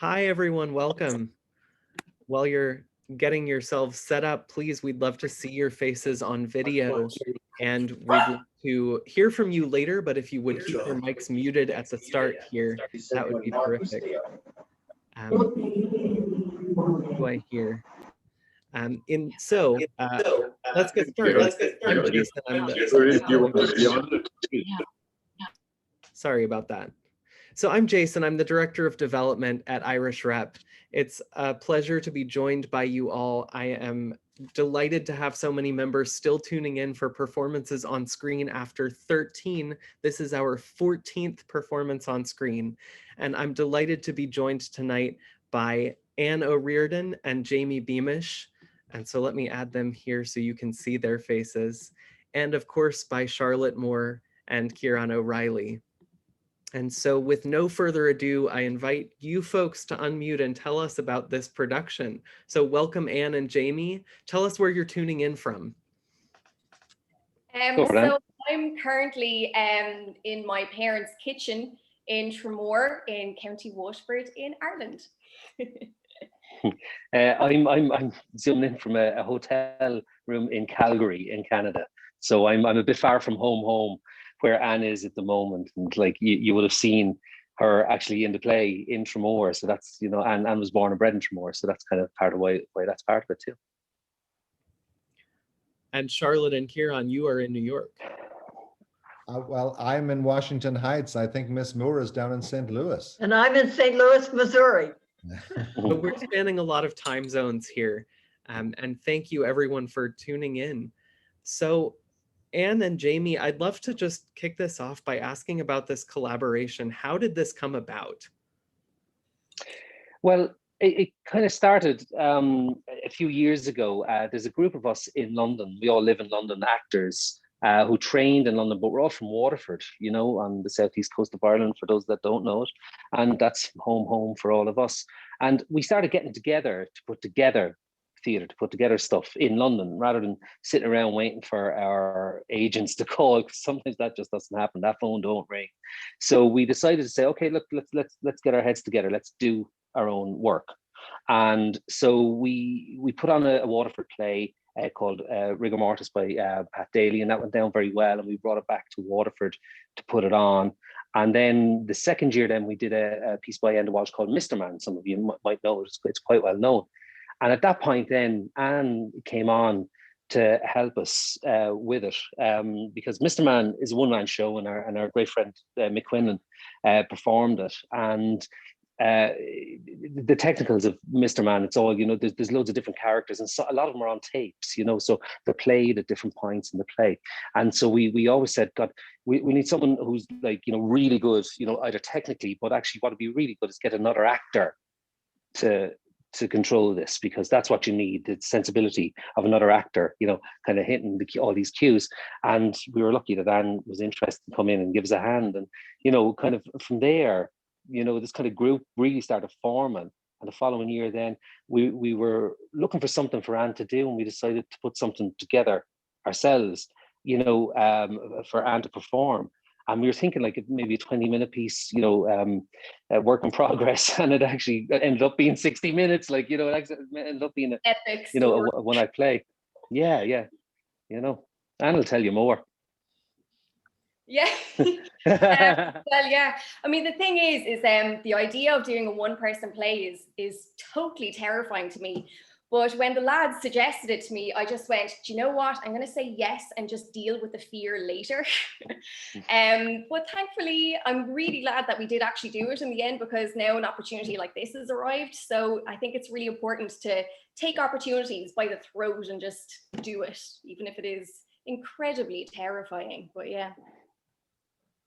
Hi, everyone. Welcome. While you're getting yourselves set up, please, we'd love to see your faces on video, and we'd love to hear from you later, but if you would keep your mics muted at the start here, that would be terrific. What do I hear? Let's get started. I'm Jason. Sorry about that. So I'm Jason. I'm the Director of Development at Irish Rep. It's a pleasure to be joined by you all. I am delighted to have so many members still tuning in for performances on screen after 13. This is our 14th performance on screen. And I'm delighted to be joined tonight by Anne O'Riordan and Jamie Beamish. And so let me add them here so you can see their faces. And of course, by Charlotte Moore and Kieran O'Reilly. And so with no further ado, I invite you folks to unmute and tell us about this production. So welcome, Anne and Jamie. Tell us where you're tuning in from. So I'm currently in my parents' kitchen in Tramore in County Waterford in Ireland. I'm zooming in from a hotel room in Calgary in Canada. So I'm a bit far from home where Anne is at the moment, and like you would have seen her actually in the play in Tramore. So that's, you know, Anne was born and bred in Tramore, so that's kind of part of why that's part of it too. And Charlotte and Kieran, you are in New York. Well, I'm in Washington Heights. I think Miss Moore is down in St. Louis. And I'm in St. Louis, Missouri. But we're spanning a lot of time zones here. And thank you everyone for tuning in. So Anne and Jamie, I'd love to just kick this off by asking about this collaboration. How did this come about? Well, it kind of started a few years ago. There's a group of us in London. We all live in London, actors who trained in London, but we're all from Waterford, you know, on the southeast coast of Ireland, for those that don't know it. And that's home for all of us. And we started getting together to put together theatre, to put together stuff in London, rather than sitting around waiting for our agents to call, because sometimes that just doesn't happen. That phone don't ring. So we decided to say, okay, look, let's get our heads together. Let's do our own work. And so we put on a Waterford play called Rigor Mortis by Pat Daly, and that went down very well. And we brought it back to Waterford to put it on. And then the second year, then we did a piece by Enda Walsh called Mr. Man. Some of you might know it. It's quite well known. And at that point, then Anne came on to help us with it, because Mr. Man is a one-man show, and our great friend Mick Quinlan performed it. And the technicals of Mr. Man, it's all, you know, there's loads of different characters, and so a lot of them are on tapes, you know, so they're played at different points in the play. And so we always said, God, we need someone who's like, you know, really good, you know, either technically, but actually what would be really good is get another actor to control this, because that's what you need, the sensibility of another actor, you know, kind of hitting all these cues. And we were lucky that Anne was interested to come in and give us a hand. And, you know, kind of from there, you know, this kind of group really started forming. And the following year, then we were looking for something for Anne to do, and we decided to put something together ourselves, you know, for Anne to perform. And we were thinking like maybe a 20-minute piece, you know, work in progress, and it actually ended up being 60 minutes. Like, you know, it ended up being Epic, you know, a one-night play. Yeah, you know, Anne will tell you more. Yeah. Well, yeah. I mean, the thing is the idea of doing a one-person play is totally terrifying to me. But when the lads suggested it to me, I just went, do you know what? I'm going to say yes and just deal with the fear later. But thankfully, I'm really glad that we did actually do it in the end, because now an opportunity like this has arrived. So I think it's really important to take opportunities by the throat and just do it, even if it is incredibly terrifying. But yeah.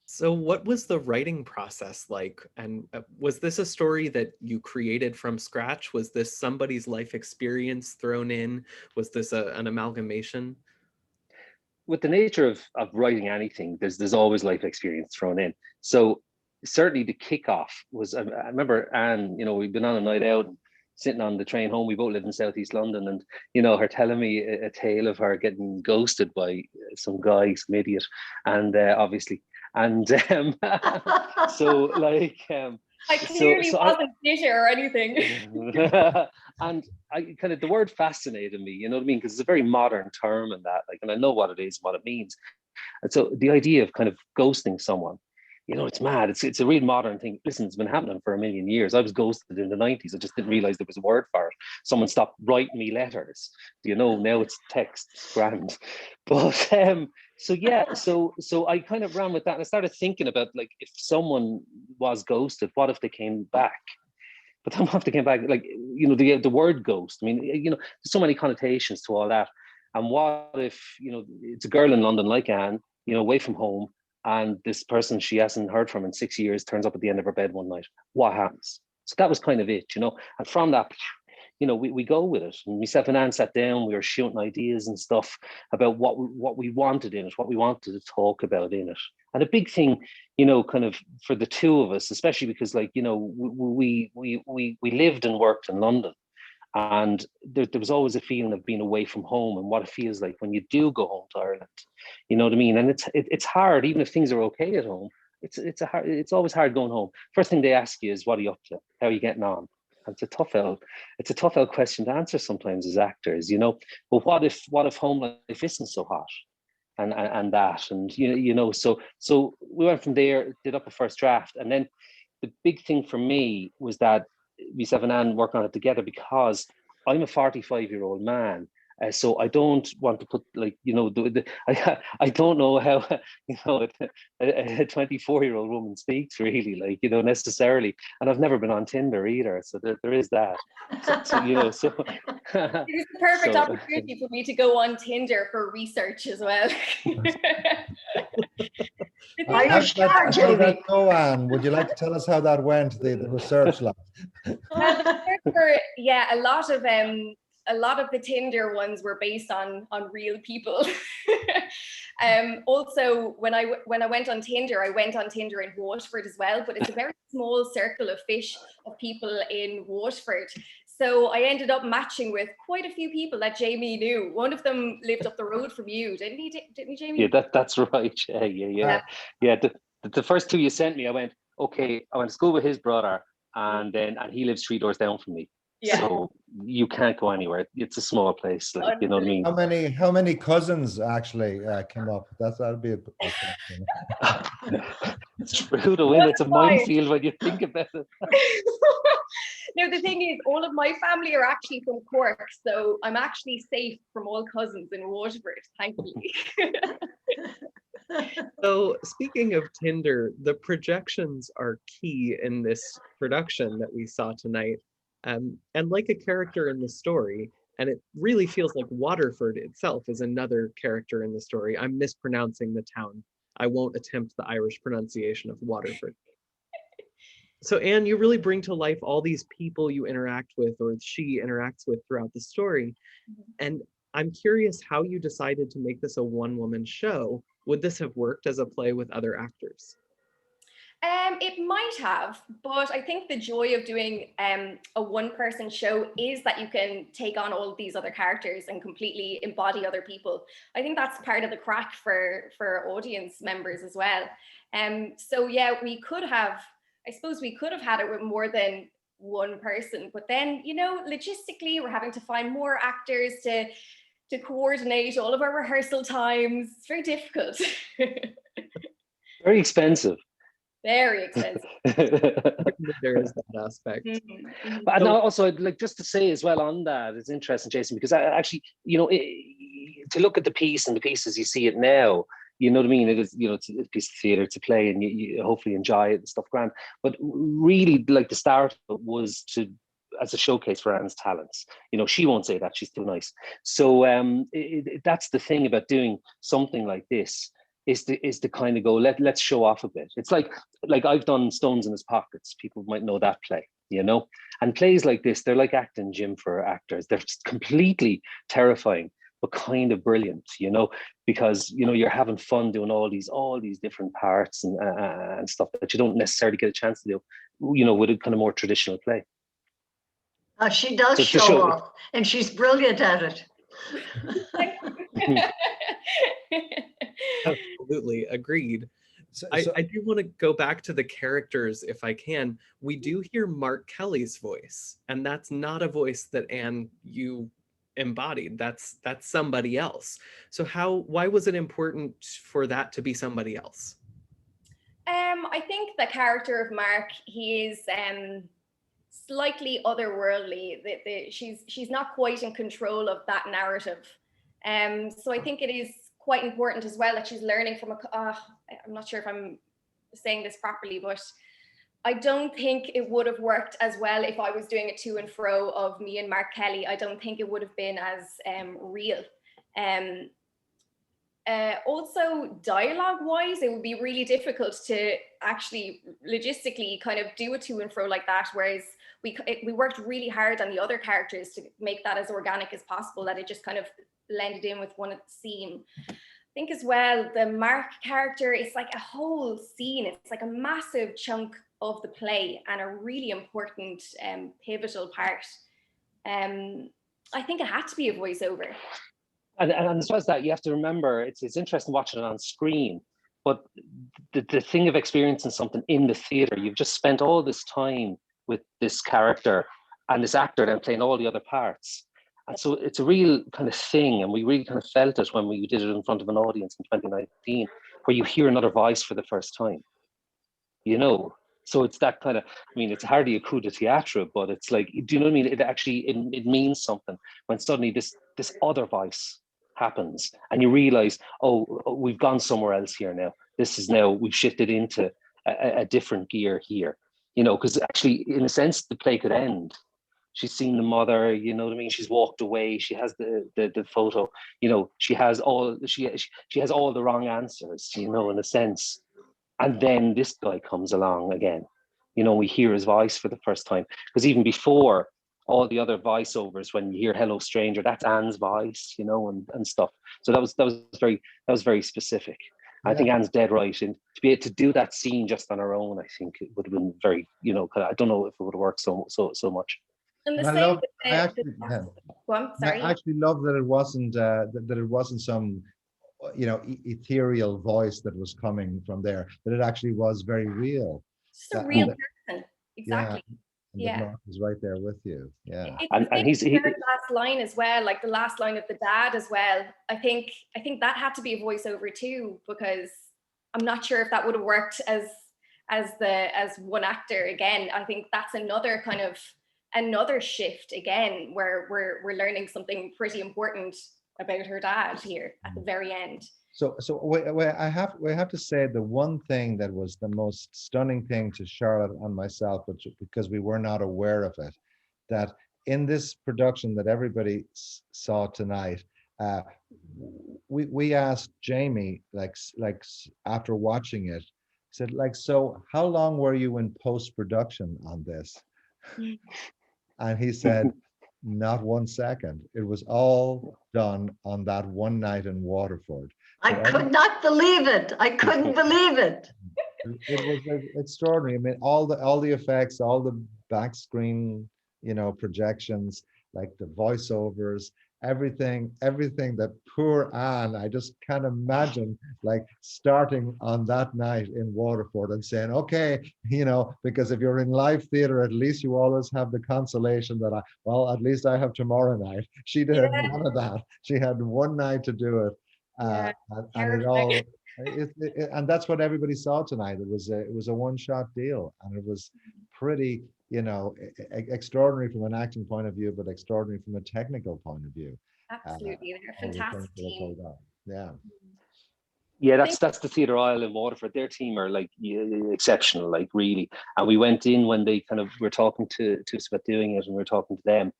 So what was the writing process like? And was this a story that you created from scratch? Was this somebody's life experience thrown in? Was this an amalgamation? With the nature of writing anything, there's always life experience thrown in. So certainly the kickoff was, I remember Anne, you know, we'd been on a night out, sitting on the train home. We both live in southeast London, and you know, her telling me a tale of her getting ghosted by some guy, some idiot, and obviously, and so like, I clearly wasn't bitter or anything. And I kind of, the word fascinated me, you know what I mean? Because it's a very modern term and that, like, and I know what it is, what it means. And so the idea of kind of ghosting someone, you know, it's mad. It's a real modern thing. Listen, it's been happening for a million years. I was ghosted in the 90s. I just didn't realize there was a word for it. Someone stopped writing me letters. You know, now it's text, it's grand. But so yeah, so I kind of ran with that, and I started thinking about, like, if someone was ghosted, what if they came back? But then what if they came back, like, you know, the word ghost, I mean, you know, there's so many connotations to all that. And what if, you know, it's a girl in London like Anne, you know, away from home, and this person she hasn't heard from in 6 years turns up at the end of her bed one night? What happens? So that was kind of it, you know. And from that, you know, we go with it. And myself and Anne sat down, we were shooting ideas and stuff about what we wanted in it, what we wanted to talk about in it. And a big thing, you know, kind of for the two of us, especially because, like, you know, we lived and worked in London. And there was always a feeling of being away from home and what it feels like when you do go home to Ireland. You know what I mean? And it's hard, even if things are okay at home. It's always hard going home. First thing they ask you is, what are you up to? How are you getting on? And it's a tough old question to answer sometimes as actors, you know. But what if home life isn't so hot? And that, and you know, so we went from there, did up a first draft, and then the big thing for me was that myself and Anne work on it together, because I'm a 45-year-old man. So I don't want to put, like, you know, I don't know how, you know, a 24-year-old woman speaks, really, like, you know, necessarily. And I've never been on Tinder either. So there is that. So, you know, so. It was the perfect opportunity for me to go on Tinder for research as well. Are you sure, Jamie? Go on. Would you like to tell us how that went, the research lab? Yeah, a lot of the Tinder ones were based on real people. Also, when I went on Tinder, I went on Tinder in Waterford as well, but it's a very small circle of fish of people in Waterford. So I ended up matching with quite a few people that Jamie knew. One of them lived up the road from you, didn't he, Jamie? Yeah, that's right. Yeah. The first two you sent me, I went, okay, I went to school with his brother, and he lives 3 doors down from me. Yeah. So you can't go anywhere. It's a small place, like, you know what I mean? How many cousins actually came up? That'd be a good question. It's true, though. It's a minefield when you think about it. No, the thing is, all of my family are actually from Cork, so I'm actually safe from all cousins in Waterford, thankfully. So speaking of Tinder, the projections are key in this production that we saw tonight. And like a character in the story, and it really feels like Waterford itself is another character in the story. I'm mispronouncing the town. I won't attempt the Irish pronunciation of Waterford. So Anne, you really bring to life all these people you interact with, or she interacts with, throughout the story. And I'm curious how you decided to make this a one-woman show. Would this have worked as a play with other actors? It might have, but I think the joy of doing a one-person show is that you can take on all of these other characters and completely embody other people. I think that's part of the crack for audience members as well. So yeah, I suppose we could have had it with more than one person, but then, you know, logistically, we're having to find more actors to coordinate all of our rehearsal times. It's very difficult. Very expensive. Very expensive. There is that aspect. But also, I'd like just to say as well on that, it's interesting, Jason, because I actually, you know, to look at the piece and the piece as you see it now, you know what I mean? It is, you know, it's a piece of theatre to play, and you hopefully enjoy it and stuff, grand. But really, like, the start of it was as a showcase for Anne's talents. You know, she won't say that, she's too nice. So that's the thing about doing something like this, is to kind of go, let's show off a bit. It's like I've done Stones in His Pockets. People might know that play, you know? And plays like this, they're like acting gym for actors. They're just completely terrifying, but kind of brilliant, you know, because, you know, you're having fun doing all these different parts and stuff that you don't necessarily get a chance to do, you know, with a kind of more traditional play. She does show off, and she's brilliant at it. Absolutely, agreed. I do want to go back to the characters if I can. We do hear Mark Kelly's voice, and that's not a voice that Anne, you embodied. That's somebody else. So why was it important for that to be somebody else? I think the character of Mark, he is slightly otherworldly. She's not quite in control of that narrative. So I think it is quite important as well that she's learning from I'm not sure if I'm saying this properly, but I don't think it would have worked as well if I was doing a to and fro of me and Mark Kelly. I don't think it would have been as real. Also, dialogue wise, it would be really difficult to actually logistically kind of do a to and fro like that. Whereas we worked really hard on the other characters to make that as organic as possible, that it just kind of blended in with one scene. I think as well, the Mark character is like a whole scene. It's like a massive chunk of the play and a really important pivotal part. I think it had to be a voiceover. And as well as that, you have to remember, it's interesting watching it on screen, but the thing of experiencing something in the theatre, you've just spent all this time with this character and this actor then playing all the other parts. And so it's a real kind of thing, and we really kind of felt it when we did it in front of an audience in 2019, where you hear another voice for the first time, you know? So it's that kind of, I mean, it's hardly a coup de théâtre, but it's like, do you know what I mean? It actually, it means something when suddenly this other voice happens and you realize, oh, we've gone somewhere else here now. This is now, we've shifted into a different gear here, you know, because actually, in a sense, the play could end. She's seen the mother, you know what I mean? She's walked away. She has the photo, you know, she has all the wrong answers, you know, in a sense. And then this guy comes along again, you know, we hear his voice for the first time. Because even before all the other voiceovers, when you hear "Hello Stranger," that's Anne's voice, you know, and stuff. So that was very specific. Yeah. I think Anne's dead right, and to be able to do that scene just on her own, I think it would have been very, you know, I don't know if it would have worked so much. And the I same. I actually love that it wasn't that it wasn't some, you know, ethereal voice that was coming from there, that it actually was very real. Just a real person. Exactly. Yeah. Mark is right there with you. Yeah. And he's last line as well, like the last line of the dad as well. I think that had to be a voiceover too, because I'm not sure if that would have worked as one actor again. I think that's another shift again, where we're learning something pretty important about her dad here at the very end. So we have to say the one thing that was the most stunning thing to Charlotte and myself, which, because we were not aware of it, that in this production that everybody saw tonight, we asked Jamie, like after watching it, said, like, so how long were you in post-production on this? And he said, not 1 second. It was all done on that one night in Waterford. I could not believe it. I couldn't believe it. It was extraordinary. I mean, all the effects, all the back screen, you know, projections, like the voiceovers, everything that poor Anne, I just can't imagine like starting on that night in Waterford and saying, okay, you know, because if you're in live theater, at least you always have the consolation that at least I have tomorrow night. She did none of that. She had one night to do it. And it all, and that's what everybody saw tonight. It was a one-shot deal, and it was pretty, you know, extraordinary from an acting point of view, but extraordinary from a technical point of view. Absolutely, they're a fantastic team. Yeah, that's the Theatre Isle in Waterford. Their team are like exceptional, like really. And we went in when they kind of were talking to us about doing it, and we were talking to them.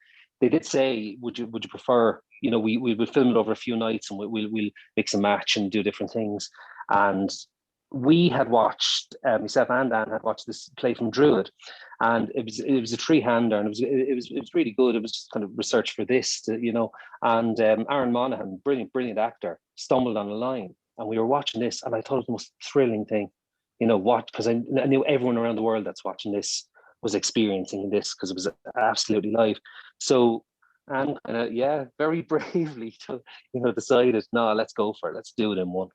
They did say, would you prefer, you know, we would film it over a few nights and we'll mix and match and do different things. And we had watched, myself and Anne had watched this play from Druid, and it was a three-hander, and it was really good. It was just kind of research for this, you know. And Aaron Monaghan, brilliant actor, stumbled on a line, and we were watching this, and I thought it was the most thrilling thing, you know, because I knew everyone around the world that's watching this was experiencing this, because it was absolutely live. So and very bravely, you know, decided, no, let's go for it. Let's do it in one.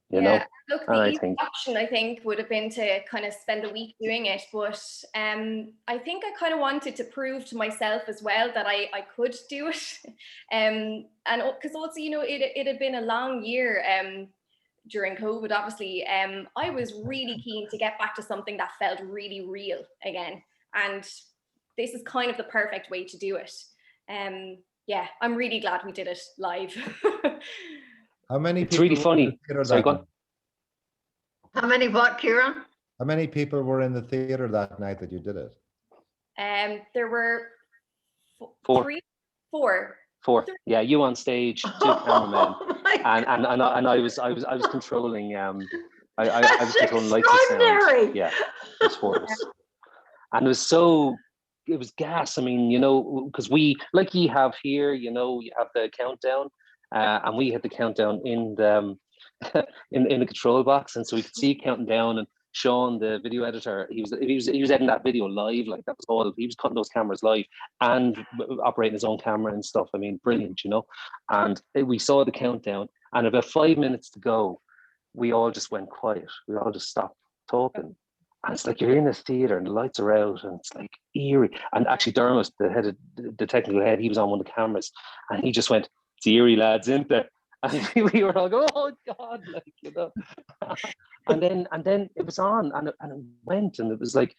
you know. Look, And the I easy think, option I think would have been to kind of spend a week doing it, but I think I kind of wanted to prove to myself as well that I could do it, and because also, you know, it had been a long year during COVID, obviously. I was really keen to get back to something that felt really real again, and this is kind of the perfect way to do it. Yeah, I'm really glad we did it live. How many it's people really were in the funny. theater Sorry, that go on. night? How many what, Kieran? How many people were in the theater that night that you did it? There were Four. Four. Yeah, you on stage, two cameramen, Oh my and I was controlling I was controlling lights and sound. extraordinary. Yeah, there's four of us, and it was gas. I mean, you know, because we, like you have here, you know, you have the countdown, and we had the countdown in the in the control box, and so we could see it counting down. And Sean, the video editor, he was editing that video live, like that was all. He was cutting those cameras live and operating his own camera and stuff. I mean, brilliant, you know. And we saw the countdown, and about 5 minutes to go, we all just went quiet. We all just stopped talking. And it's like you're in this theater and the lights are out and it's like eerie. And actually Dermot, the technical head, he was on one of the cameras and he just went, "It's eerie, lads, isn't it?" And we were all going, "Oh God," like, you know. and then it was on and it went, and it was like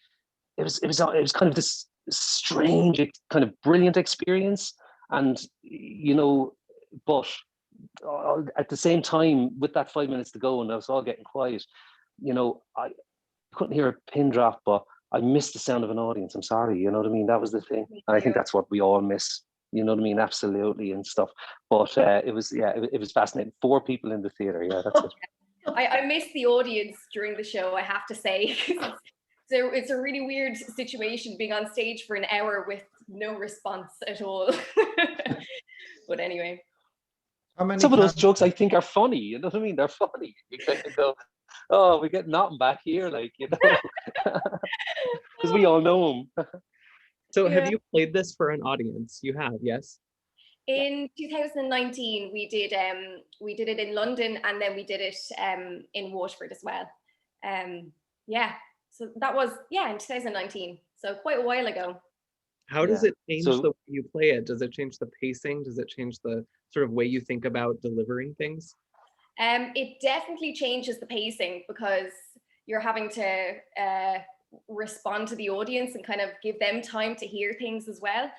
it was kind of this strange, kind of brilliant experience. And you know, but at the same time, with that 5 minutes to go and I was all getting quiet, you know, I couldn't hear a pin drop, but I missed the sound of an audience. I'm sorry, you know what I mean? That was the thing. And I think that's what we all miss, you know what I mean? Absolutely, and stuff. But it was fascinating. 4 people in the theater. Yeah, that's it. I missed the audience during the show, I have to say. So it's a really weird situation being on stage for an hour with no response at all. But anyway. Some of those jokes I think are funny, you know what I mean? They're funny. You kind of go, "Oh, we get nothing back here," like, you know, because we all know them. So have you played this for an audience? You have, yes? In 2019, we did it in London, and then we did it in Waterford as well. Yeah, so that was in 2019, so quite a while ago. How does it change the way you play it? Does it change the pacing? Does it change the sort of way you think about delivering things? It definitely changes the pacing because you're having to respond to the audience and kind of give them time to hear things as well.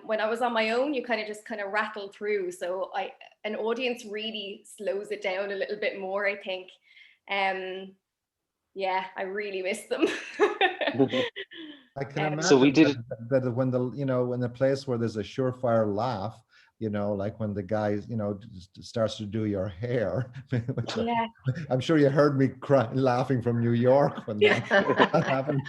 When I was on my own, you kind of rattle through. So an audience really slows it down a little bit more, I think. Yeah, I really miss them. I can imagine so we did that when the place where there's a surefire laugh, you know, like when the guy, you know, starts to do your hair. Yeah. I'm sure you heard me laughing from New York when that happened.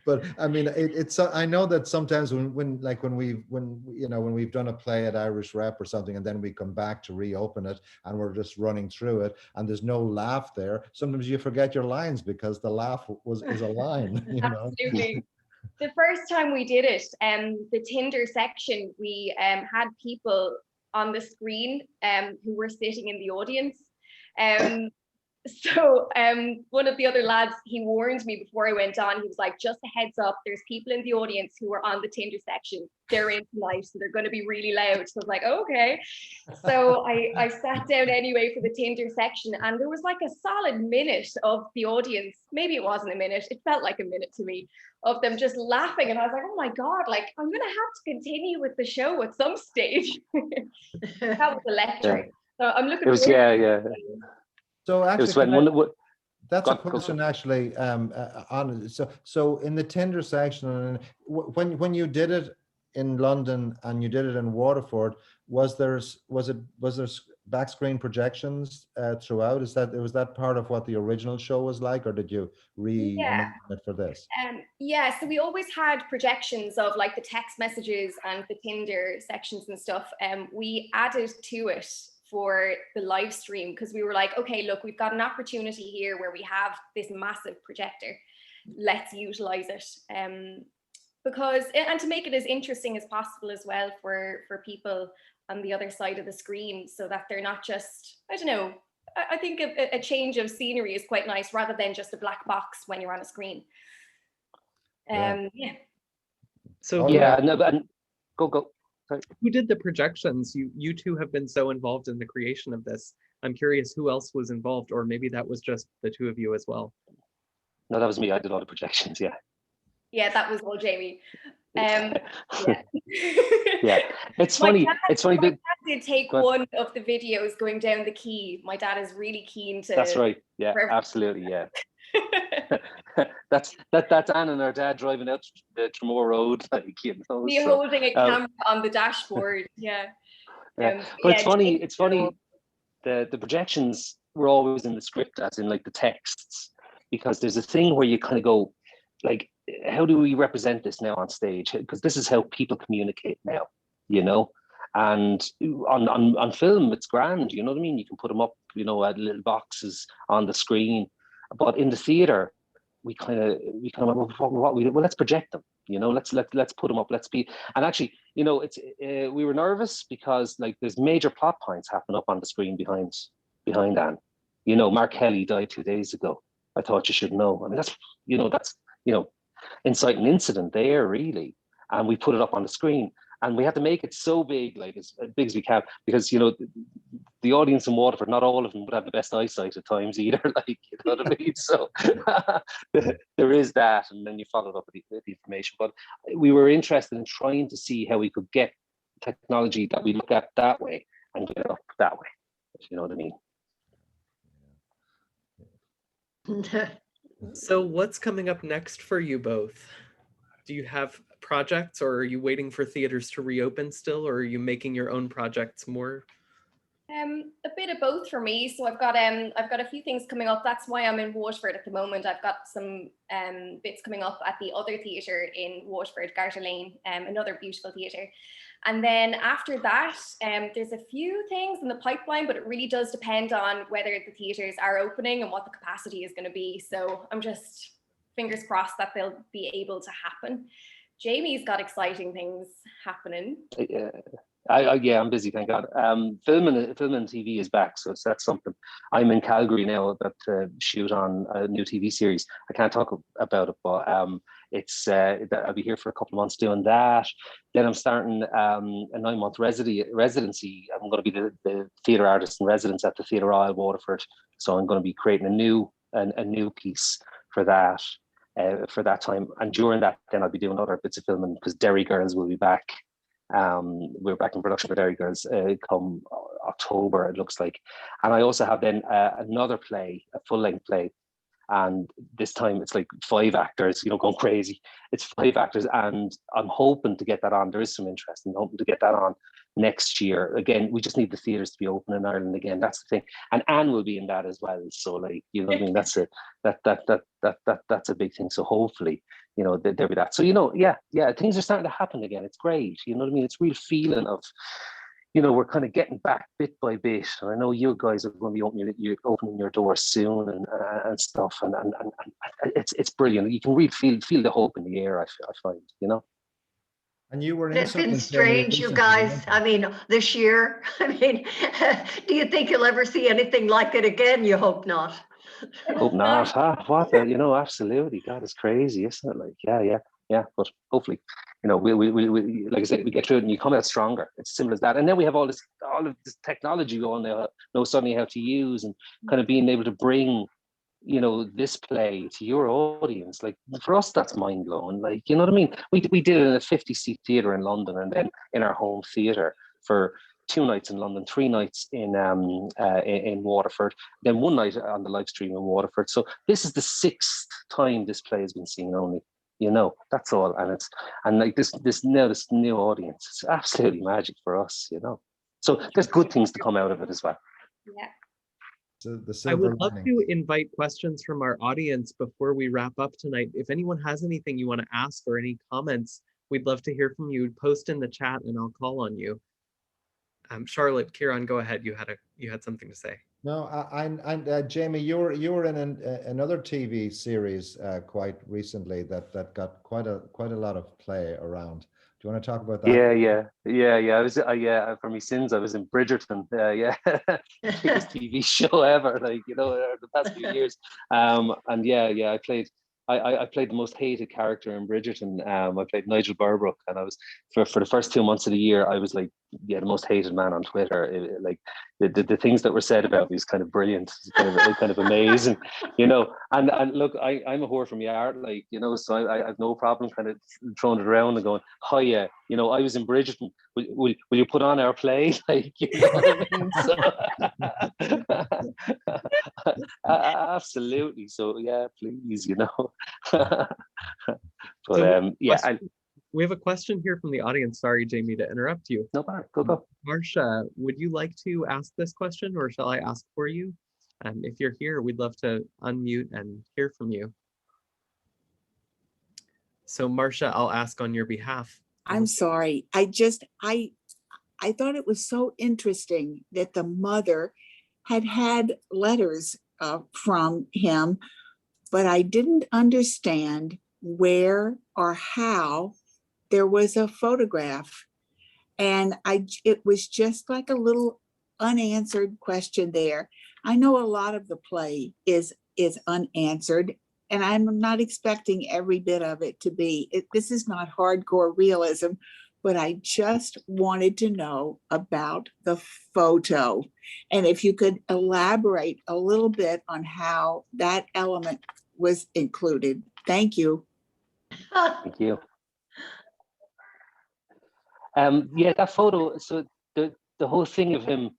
But I mean, it's. I know that sometimes when we've done a play at Irish Rep or something, and then we come back to reopen it, and we're just running through it, and there's no laugh there. Sometimes you forget your lines because the laugh is a line. You know? Absolutely. The first time we did it, the Tinder section, we had people on the screen who were sitting in the audience. So one of the other lads, he warned me before I went on. He was like, "Just a heads up, there's people in the audience who are on the Tinder section. They're in tonight, so they're going to be really loud." So I was like, "Okay." So I sat down anyway for the Tinder section, and there was like a solid minute of the audience. Maybe it wasn't a minute. It felt like a minute to me, of them just laughing. And I was like, "Oh my God, like I'm going to have to continue with the show at some stage." That was electric. Yeah. So I'm looking forward to So actually, that's a question actually on. So in the Tinder section, when you did it in London and you did it in Waterford, was there back screen projections throughout? Was that part of what the original show was like, or did you re-imagine it for this? So we always had projections of like the text messages and the Tinder sections and stuff. We added to it for the live stream because we were like, okay, look, we've got an opportunity here where we have this massive projector. Let's utilize it. Because, and to make it as interesting as possible as well for people on the other side of the screen, so that they're not just, I don't know, I think a change of scenery is quite nice rather than just a black box when you're on a screen. Yeah. So Oh, Yeah, no, but go. Sorry. who did the projections? You two have been so involved in the creation of this. I'm curious who else was involved, or maybe that was just the two of you as well. No, that was me. I did all the projections. Yeah. Yeah, that was all Jamie. Yeah. Yeah, it's My funny. dad- It's funny. My But dad did take go on. one of the videos going down the quay. My dad is really keen to. That's right. Yeah, Perfect. absolutely. Yeah. That's Anne and her dad driving out the Tremor Road, like, you know. Me So, holding a camera on the dashboard. Yeah. yeah. But it's funny. Jamie It's did all- funny. The projections were always in the script, as in like the texts, because there's a thing where you kind of go, like, how do we represent this now on stage? Because this is how people communicate now, you know. And on film, it's grand, you know what I mean? You can put them up, you know, at little boxes on the screen. But in the theater, we kind of well, let's project them, you know. Let's put them up. Let's be. And actually, you know, it's we were nervous because like there's major plot points happen up on the screen behind Anne. You know, Mark Kelly died 2 days ago. I thought you should know. I mean, that's inciting incident there, really. And we put it up on the screen, and we had to make it so big, like as big as we can, because you know the audience in Waterford, not all of them would have the best eyesight at times either. Like, you know what I mean? So there is that, and then you follow it up with the information. But we were interested in trying to see how we could get technology that we look at that way and get it up that way. If you know what I mean. So what's coming up next for you both? Do you have projects, or are you waiting for theaters to reopen still, or are you making your own projects more? A bit of both for me. So I've got a few things coming up. That's why I'm in Waterford at the moment. I've got some bits coming up at the other theatre in Waterford, Garter Lane, another beautiful theatre. And then after that, there's a few things in the pipeline, but it really does depend on whether the theatres are opening and what the capacity is going to be. So I'm just fingers crossed that they'll be able to happen. Jamie's got exciting things happening. Yeah. I'm busy, thank God. Film and TV is back, so that's something. I'm in Calgary now that shoot on a new TV series. I can't talk about it, but it's I'll be here for a couple of months doing that. Then I'm starting a 9-month residency. I'm going to be the theatre artist in residence at the Theatre Royal Waterford. So I'm going to be creating a new piece for that time. And during that, then I'll be doing other bits of filming because Derry Girls will be back. We're back in production for Derry Girls come October, it looks like. And I also have then another play, a full-length play, and this time it's like 5 actors, you know, going crazy. It's 5 actors, and I'm hoping to get that on. There is some interest in hoping to get that on next year. Again, we just need the theatres to be open in Ireland again. That's the thing. And Anne will be in that as well. So, like, you know what I mean? That's a big thing. So hopefully, you know, there'll be that. So, you know, yeah, things are starting to happen again. It's great. You know what I mean? It's real feeling of, you know, we're kind of getting back bit by bit. And I know you guys are going to be opening your doors soon and stuff. And it's brilliant. You can really feel the hope in the air, I find, you know. And you were in It's been something strange, you guys. I mean, this year, I mean, do you think you'll ever see anything like it again? You hope not. Hope not. What? You know, absolutely. God, it's crazy, isn't it? Like, yeah. But hopefully, you know, we like I said, we get through it and you come out stronger. It's simple as that. And then we have all of this technology going now, know suddenly how to use and kind of being able to bring, you know, this play to your audience. Like, for us, that's mind blowing. Like, you know what I mean? We did it in a 50-seat theatre in London, and then in our home theatre for 2 nights in London, 3 nights in Waterford, then 1 night on the live stream in Waterford. So this is the 6th time this play has been seen only. You know, that's all. And like this new audience, it's absolutely magic for us, you know. So there's good things to come out of it as well. Yeah. So I would love to invite questions from our audience before we wrap up tonight. If anyone has anything you want to ask or any comments, we'd love to hear from you. Post in the chat and I'll call on you. Charlotte, Kieran, go ahead. You had something to say. No, Jamie, you were in another TV series quite recently that got quite a lot of play around. you want to talk about that? Yeah. I was for my sins, I was in Bridgerton. Biggest TV show ever, like, you know, the past few years. And I played the most hated character in Bridgerton. I played Nigel Burbrook, and I was for the first 2 months of the year, I was like, the most hated man on Twitter. Like the things that were said about me was kind of brilliant, kind of amazing, you know. And look, I'm a whore from Yard, like, you know, so I have no problem kind of throwing it around and going, oh yeah, you know, I was in Bridgerton. Will you put on our play? Like, you know what I mean? So, absolutely. So yeah, please, you know. But So yeah, we have a question here from the audience. Sorry, Jamie, to interrupt you. no bother. Go. Marsha, would you like to ask this question, or shall I ask for you? If you're here, we'd love to unmute and hear from you. So Marsha, I'll ask on your behalf. I'm sorry. I thought it was so interesting that the mother had letters from him, but I didn't understand where or how there was a photograph. And it was just like a little unanswered question there. I know a lot of the play is unanswered, and I'm not expecting every bit of it to be. This is not hardcore realism, but I just wanted to know about the photo. And if you could elaborate a little bit on how that element was included. Thank you. Thank you. Yeah, that photo. So the whole thing of him,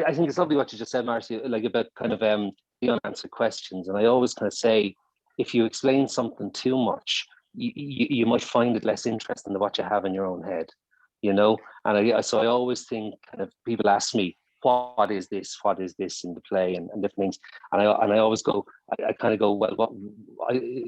I think it's lovely what you just said, Marcy, like about kind of the unanswered questions. And I always kind of say, if you explain something too much, you might find it less interesting than what you have in your own head, you know. And so I always think, kind of, people ask me, what is this in the play, and different things, and I always go, I kind of go, well,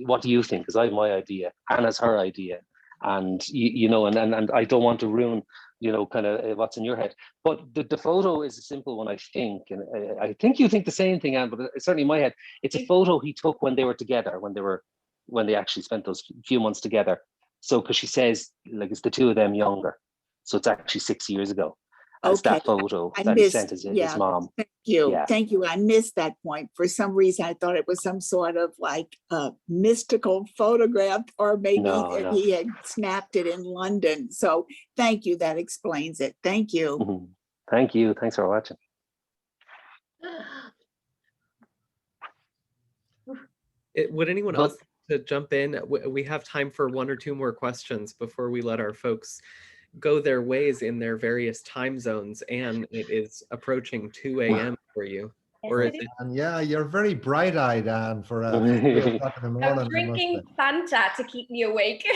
what do you think? Because I have my idea, Anna's her idea, and you know, and I don't want to ruin, you know, kind of what's in your head. But the photo is a simple one, I think, and I think you think the same thing, Anne, but it's certainly in my head. It's a photo he took when they were together, when they actually spent those few months together. So, because she says, like, it's the two of them younger, so it's actually 6 years ago. It's that photo that he sent his mom. Thank you. Yeah. Thank you. I missed that point. For some reason, I thought it was some sort of like a mystical photograph, or maybe he had snapped it in London. So thank you. That explains it. Thank you. Mm-hmm. Thank you. Thanks for watching. Would anyone else to jump in? We have time for 1 or 2 more questions before we let our folks go their ways in their various time zones, and it is approaching 2 a.m. for you. Or is it? And yeah, you're very bright-eyed, Anne, for 3 o'clock in the morning. I'm drinking Fanta to keep me awake.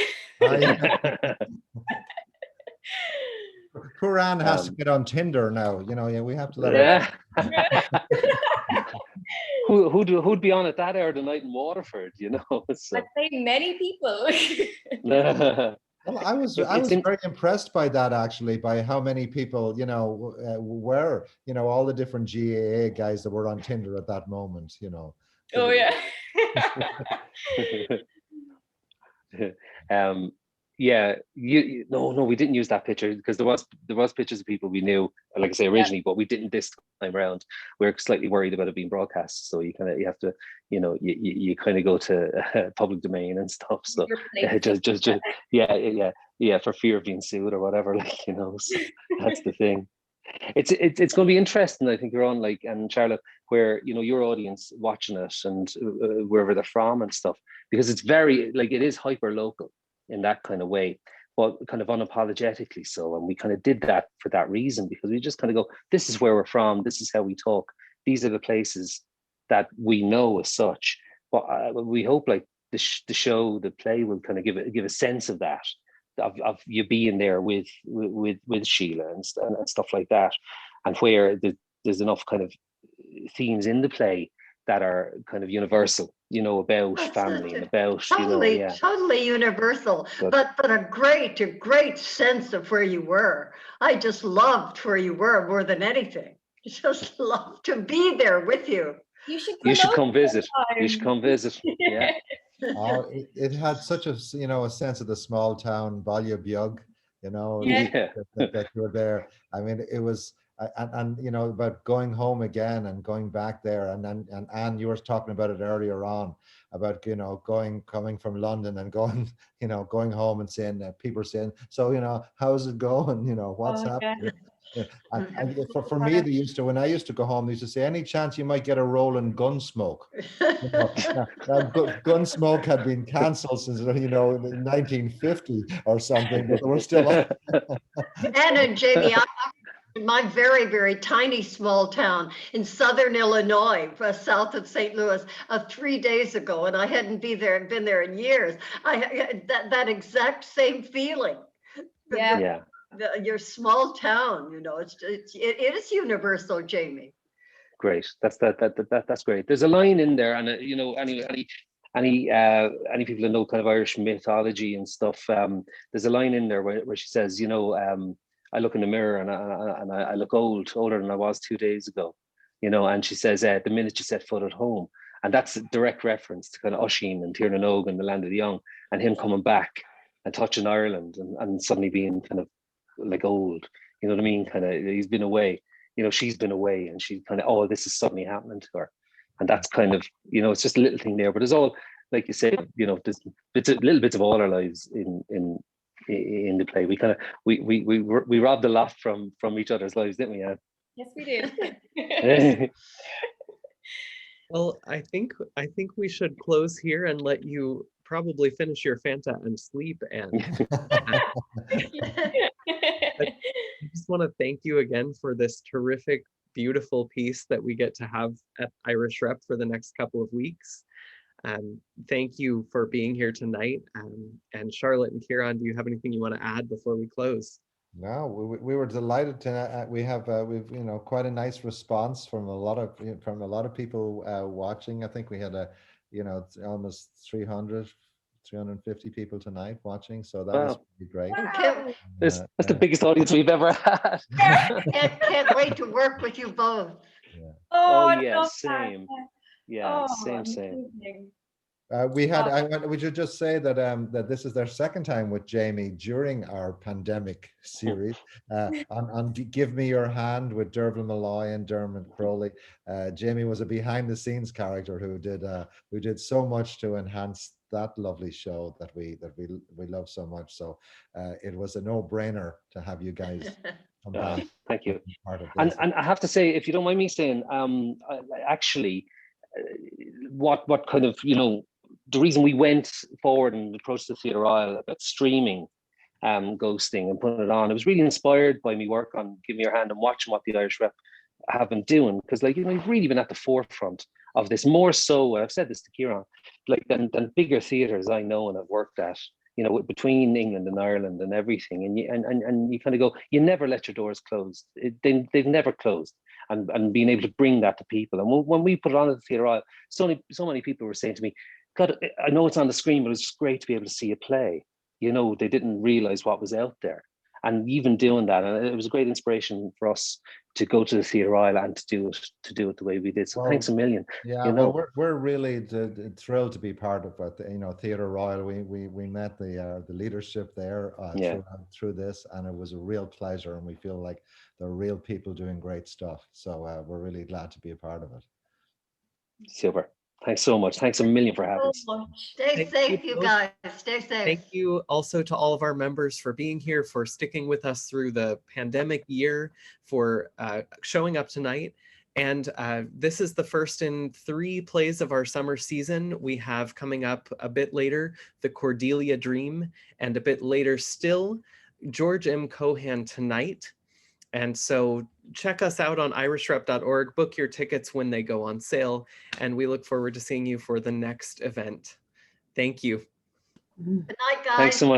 Poor Anne has to get on Tinder now. You know, we have to let her. Who'd be on at that hour tonight in Waterford? You know, so. I'd say many people. Well, I was very impressed by that, actually, by how many people, you know, were, you know, all the different GAA guys that were on Tinder at that moment, you know. Oh yeah. Yeah, no, we didn't use that picture, because there was pictures of people we knew, like I say, originally, but we didn't this time around. We were slightly worried about it being broadcast, so you have to, you know, you kind of go to public domain and stuff. So just yeah, for fear of being sued or whatever, like, you know. So that's the thing. It's going to be interesting, I think, you're on, like, and Charlotte, where, you know, your audience watching it and wherever they're from and stuff, because it's very, like, it is hyper local in that kind of way, but kind of unapologetically so. And we kind of did that for that reason, because we just kind of go, this is where we're from, this is how we talk, these are the places that we know as such. But we hope, like, the show, the play, will kind of give a sense of that, of you being there with Sheila and stuff like that, and where there's enough kind of themes in the play that are kind of universal, you know, about family and about, totally, you know, totally universal, but a great sense of where you were. I just loved where you were more than anything. Just loved to be there with you. You should come visit. You should come visit. Yeah. It had such a a sense of the small town Ballia Biog, Yeah. that you were there. I mean, it was and about going home again and going back there, and then and Anne, you were talking about it earlier on about coming from London and going going home and saying people saying, so how's it going, what's Oh, yeah. happening. Yeah. And for me, when I used to go home, they used to say, any chance you might get a role in Gunsmoke. Gunsmoke had been cancelled since in 1950 or something, but they were still on. Anna and Jamie, I'm in my very, very tiny small town in southern Illinois, south of St. Louis, 3 days ago, and I hadn't been there in years. I had that exact same feeling. Yeah. Yeah. Your small town, it is universal, Jamie. Great. That's great. There's a line in there, and any people that know kind of Irish mythology and stuff, there's a line in there where she says, I look in the mirror and I look older than I was 2 days ago, and she says, the minute you set foot at home. And that's a direct reference to kind of Oisin and Tiernan Og and the land of the young, and him coming back and touching Ireland and suddenly being kind of like old, you know what I mean? Kind of, he's been away, she's been away, and she's kind of, oh, this is suddenly happening to her. And that's kind of, it's just a little thing there, but it's all, like you say, there's little bits of all our lives in the play. We kind of we robbed a lot from each other's lives, didn't we? Yeah. Yes, we did. Well, I think we should close here and let you probably finish your Fanta and sleep. And I just want to thank you again for this terrific, beautiful piece that we get to have at Irish Rep for the next couple of weeks. Thank you for being here tonight. And Charlotte and Kieran, do you have anything you want to add before we close? No, we were delighted to. We've quite a nice response from a lot of people watching. I think we had almost 350 people tonight watching, so that was pretty great. That's the biggest audience we've ever had. Can't wait to work with you both. Yeah. Oh yeah, same. Yeah, same. We should just say that that this is their second time with Jamie during our pandemic series on Give Me Your Hand with Dervin Malloy and Dermot Crowley. Jamie was a behind the scenes character who did so much to enhance that lovely show that we love so much. So it was a no-brainer to have you guys come back. Thank you. Part of And this. I have to say, if you don't mind me saying, actually, what kind of the reason we went forward and approached the Theatre Royal about streaming ghosting and putting it on, it was really inspired by me work on Give Me Your Hand and watching what the Irish Rep have been doing, because you've really been at the forefront of this, more so, I've said this to Kieran, than bigger theatres I know and have worked at, between England and Ireland and everything, and you kind of go, you never let your doors close. They've never closed, and being able to bring that to people. And when we put it on at the Theatre Royal, so many people were saying to me, God, I know it's on the screen, but it's just great to be able to see a play. They didn't realize what was out there. And even doing that, and it was a great inspiration for us to go to the Theatre Royal and to do it the way we did. So thanks a million. Yeah, we're really thrilled to be part of it. Theatre Royal. We met the leadership there through this, and it was a real pleasure. And we feel like they're real people doing great stuff. So we're really glad to be a part of it. Super. Thanks so much. Thanks a million for having us. Stay safe, you guys. Stay safe. Thank you also to all of our members for being here, for sticking with us through the pandemic year, for showing up tonight. And this is the first in 3 plays of our summer season. We have coming up a bit later, The Cordelia Dream, and a bit later still, George M. Cohan Tonight. And so check us out on irishrep.org, book your tickets when they go on sale, and we look forward to seeing you for the next event. Thank you. Good night, guys. Thanks so much.